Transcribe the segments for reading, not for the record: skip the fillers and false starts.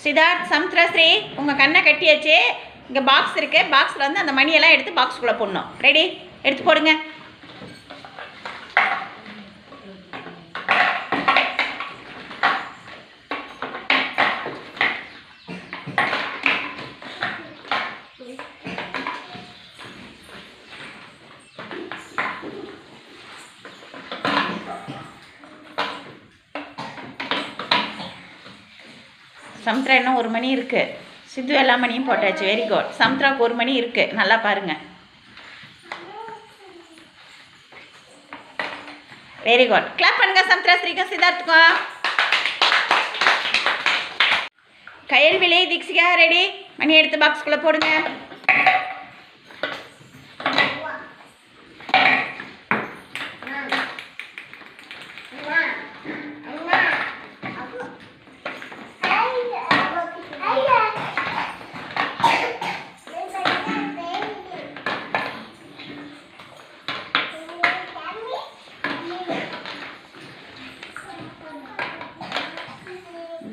சித்தார்த், சமுத்திரஸ்ரீ, உங்கள் கண்ணை கட்டியாச்சு. இங்கே பாக்ஸ் இருக்குது. பாக்ஸில் வந்து அந்த மணியெல்லாம் எடுத்து பாக்ஸுக்குள்ளே போடணும். ரெடி? எடுத்து போடுங்க. சமுத்திரா இன்னும் 1 மணி இருக்குது. சித்து எல்லா மணியும் போட்டாச்சு. Very good. சமுத்திராவுக்கு 1 மணி இருக்குது. நல்லா பாருங்கள். Very good. கிளாப் பண்ணுங்க சமுத்திரா, ஸ்ரீக்கும் சித்தார்த்துக்கும். கயல்விழி, தீக்ஷிகா ரெடி? மணி எடுத்து பாக்ஸ்குள்ளே போடுங்க.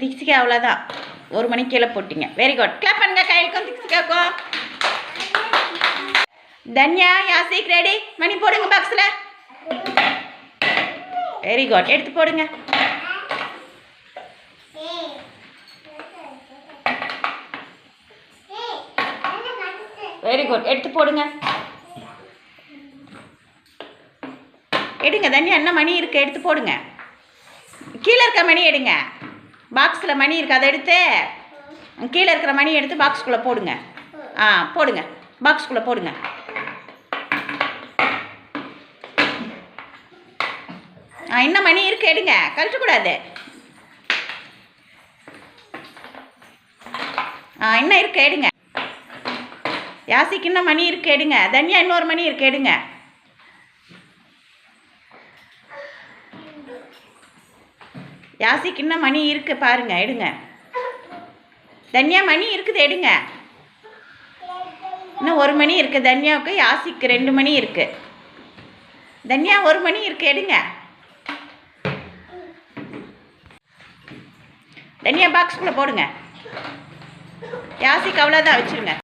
தீக்ஷிகா அவ்வளோதான். 1 மணிக்கு கீழே போட்டிங்க. Very good. கிளாப் பண்ணுங்க கையிலுக்கும் தீக்ஷிகாவுக்கும். தன்யா, யாசிக் ரெடி? மணி போடுங்க பாக்ஸில். Very good. எடுத்து போடுங்க. Very good. எடுத்து போடுங்க. எடுங்க தன்யா, என்ன மணி இருக்குது எடுத்து போடுங்க. கீழே இருக்க மணி எடுங்க. பாக்ஸில் மணி இருக்குது, அதை எடுத்து கீழே இருக்கிற மணி எடுத்து பாக்ஸுக்குள்ளே போடுங்க. போடுங்க. பாக்ஸுக்குள்ளே போடுங்க. என்ன மணி இருக்குது எடுங்க. கழட்டக்கூடாது. என்ன இருக்குது எடுங்க. யாசிக்கு இன்னும் மணி இருக்குது எடுங்க. தன்யா இன்னொரு மணி இருக்குது எடுங்க. யாசிக்கு இன்னும் மணி இருக்குது பாருங்க, எடுங்க. தன்யா மணி இருக்குது எடுங்க. இன்னும் 1 மணி இருக்குது தன்யாவுக்கு. யாசிக்கு 2 மணி இருக்குது. தன்யா 1 மணி இருக்குது எடுங்க. தன்யா பாக்ஸ்குள்ளே போடுங்க. யாசிக்கு அவ்வளோதான், வச்சுருங்க.